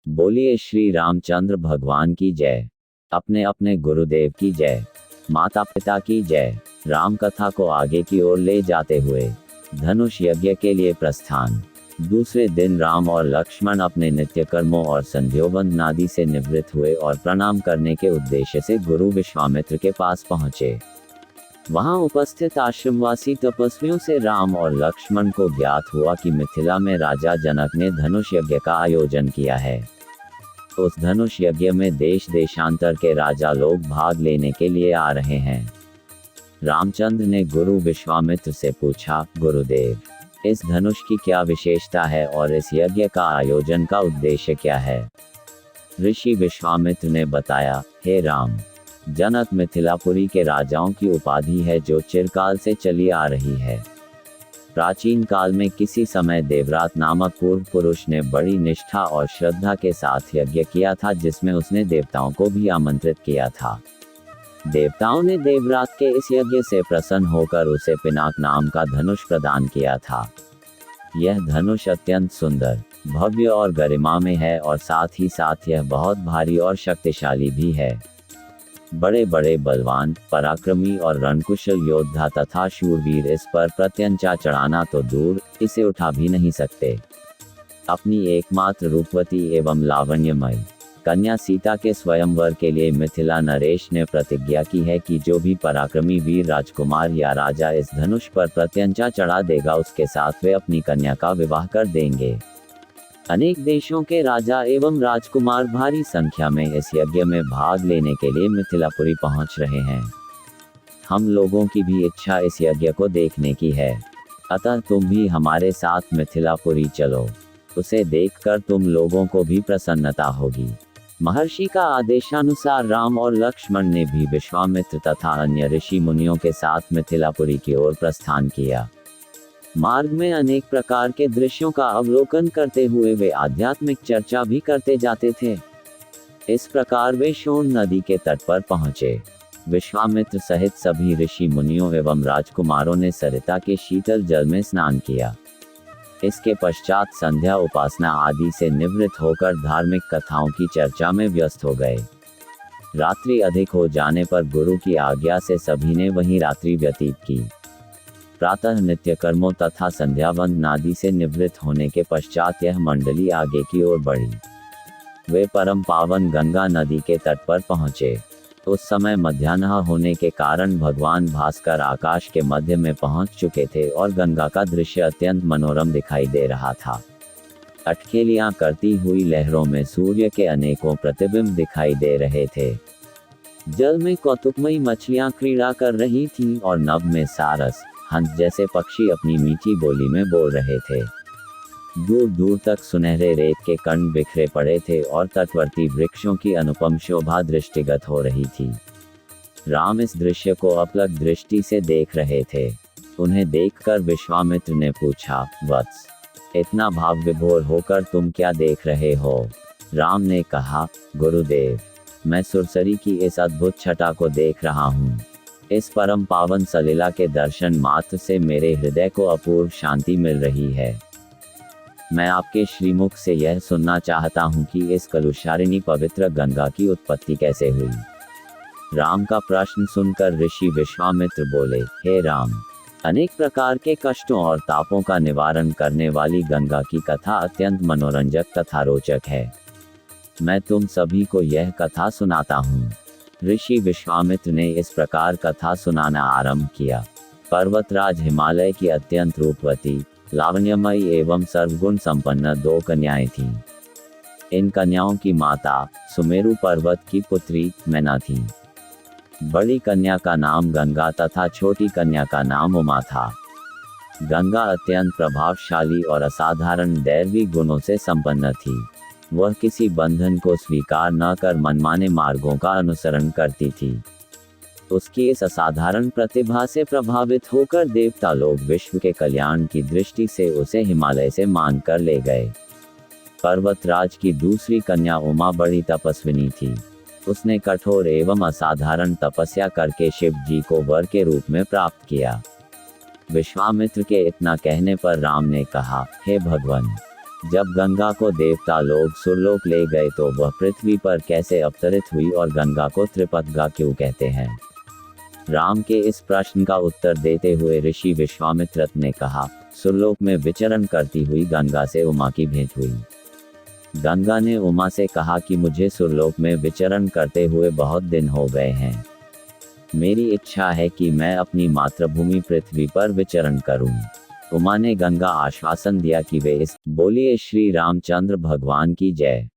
बोलिए श्री रामचंद्र भगवान की जय। अपने अपने गुरुदेव की जय। माता पिता की जय। राम कथा को आगे की ओर ले जाते हुए धनुष यज्ञ के लिए प्रस्थान। दूसरे दिन राम और लक्ष्मण अपने नित्य कर्मों और संध्योबंध नादि से निवृत्त हुए और प्रणाम करने के उद्देश्य से गुरु विश्वामित्र के पास पहुंचे। वहां उपस्थित आश्रमवासी तपस्वियों से राम और लक्ष्मण को ज्ञात हुआ कि मिथिला में राजा जनक ने धनुष यज्ञ का आयोजन किया है। उस धनुष यज्ञ में देश देशांतर के राजा लोग भाग लेने के लिए आ रहे हैं। रामचंद्र ने गुरु विश्वामित्र से पूछा, गुरुदेव, इस धनुष की क्या विशेषता है और इस यज्ञ का आयोजन का उद्देश्य क्या है? ऋषि विश्वामित्र ने बताया, हे राम, जनक मिथिलापुरी के राजाओं की उपाधि है जो चिरकाल से चली आ रही है। प्राचीन काल में किसी समय देवरात नामक पूर्व पुरुष ने बड़ी निष्ठा और श्रद्धा के साथ यज्ञ किया था, जिसमें उसने देवताओं को भी आमंत्रित किया था। देवताओं ने देवरात के इस यज्ञ से प्रसन्न होकर उसे पिनाक नाम का धनुष प्रदान किया था। यह धनुष अत्यंत सुंदर, भव्य और गरिमा में है और साथ ही साथ यह बहुत भारी और शक्तिशाली भी है। बड़े बड़े बलवान, पराक्रमी और रणकुशल योद्धा तथा शूरवीर इस पर प्रत्यंचा चढ़ाना तो दूर, इसे उठा भी नहीं सकते। अपनी एकमात्र रूपवती एवं लावण्यमयी कन्या सीता के स्वयंवर के लिए मिथिला नरेश ने प्रतिज्ञा की है कि जो भी पराक्रमी वीर राजकुमार या राजा इस धनुष पर प्रत्यंचा चढ़ा देगा, उसके साथ वे अपनी कन्या का विवाह कर देंगे। अनेक देशों के राजा एवं राजकुमार भारी संख्या में इस यज्ञ में भाग लेने के लिए मिथिलापुरी पहुंच रहे हैं। हम लोगों की भी इच्छा इस यज्ञ को देखने की है, अतः तुम भी हमारे साथ मिथिलापुरी चलो। उसे देखकर तुम लोगों को भी प्रसन्नता होगी। महर्षि का आदेशानुसार राम और लक्ष्मण ने भी विश्वामित्र तथा अन्य ऋषि मुनियों के साथ मिथिलापुरी की ओर प्रस्थान किया। मार्ग में अनेक प्रकार के दृश्यों का अवलोकन करते हुए वे आध्यात्मिक चर्चा भी करते जाते थे। इस प्रकार वे शोण नदी के तट पर पहुंचे। विश्वामित्र सहित सभी ऋषि मुनियों एवं राजकुमारों ने सरिता के शीतल जल में स्नान किया। इसके पश्चात संध्या उपासना आदि से निवृत्त होकर धार्मिक कथाओं की चर्चा में व्यस्त हो गए। रात्रि अधिक हो जाने पर गुरु की आज्ञा से सभी ने वहीं रात्रि व्यतीत की। प्रातः नित्य कर्मों तथा संध्यावंदन नादि से निवृत्त होने के पश्चात यह मंडली आगे की ओर बढ़ी। वे परम पावन गंगा नदी के तट पर पहुंचे। उस समय मध्याह्न होने के कारण भगवान भास्कर आकाश के मध्य में पहुंच चुके थे और गंगा का दृश्य अत्यंत मनोरम दिखाई दे रहा था। अटखेलियां करती हुई लहरों में सूर्य के अनेकों प्रतिबिंब दिखाई दे रहे थे। जल में कौतुकमयी मछलियां क्रीड़ा कर रही थीं और नभ में सारस, हंस जैसे पक्षी अपनी मीठी बोली में बोल रहे थे। दूर दूर तक सुनहरे रेत के कण बिखरे पड़े थे और तटवर्ती वृक्षों की अनुपम शोभा दृष्टिगत हो रही थी। राम इस दृश्य को अपलक दृष्टि से देख रहे थे। उन्हें देखकर विश्वामित्र ने पूछा, वत्स, इतना भाव विभोर होकर तुम क्या देख रहे हो? राम ने कहा, गुरुदेव, मैं सुरसरी की इस अद्भुत छटा को देख रहा हूँ। इस परम पावन सलीला के दर्शन मात्र से मेरे हृदय को अपूर्व शांति मिल रही है। मैं आपके श्रीमुख से यह सुनना चाहता हूँ कि इस कलुषारिणी पवित्र गंगा की उत्पत्ति कैसे हुई। राम का प्रश्न सुनकर ऋषि विश्वामित्र बोले, हे राम, अनेक प्रकार के कष्टों और तापों का निवारण करने वाली गंगा की कथा अत्यंत मनोरंजक तथा रोचक है। मैं तुम सभी को यह कथा सुनाता हूँ। ऋषि विश्वामित्र ने इस प्रकार कथा सुनाना आरंभ किया। पर्वतराज हिमालय की अत्यंत रूपवती, लावण्यमयी एवं सर्वगुण संपन्न 2 कन्याएं थीं। इन कन्याओं की माता सुमेरु पर्वत की पुत्री मैना थी। बड़ी कन्या का नाम गंगा तथा छोटी कन्या का नाम उमा था। गंगा अत्यंत प्रभावशाली और असाधारण दैवी गुणों से संपन्न थी। वह किसी बंधन को स्वीकार न कर मनमाने मार्गों का अनुसरण करती थी। उसकी इस असाधारण प्रतिभा से प्रभावित होकर देवता लोग विश्व के कल्याण की दृष्टि से उसे हिमालय से मान कर ले गए। पर्वतराज की दूसरी कन्या उमा बड़ी तपस्विनी थी। उसने कठोर एवं असाधारण तपस्या करके शिव जी को वर के रूप में प्राप्त किया। विश्वामित्र के इतना कहने पर राम ने कहा, हे भगवान, जब गंगा को देवता लोग सुरलोक ले गए तो वह पृथ्वी पर कैसे अवतरित हुई और गंगा को त्रिपदगा क्यों कहते हैं? राम के इस प्रश्न का उत्तर देते हुए ऋषि विश्वामित्र ने कहा, सुरलोक में विचरण करती हुई गंगा से उमा की भेंट हुई। गंगा ने उमा से कहा कि मुझे सुरलोक में विचरण करते हुए बहुत दिन हो गए हैं। मेरी इच्छा है कि मैं अपनी मातृभूमि पृथ्वी पर विचरण करूं। उमा ने गंगा आश्वासन दिया कि वे इस बोलिए श्री रामचंद्र भगवान की जय।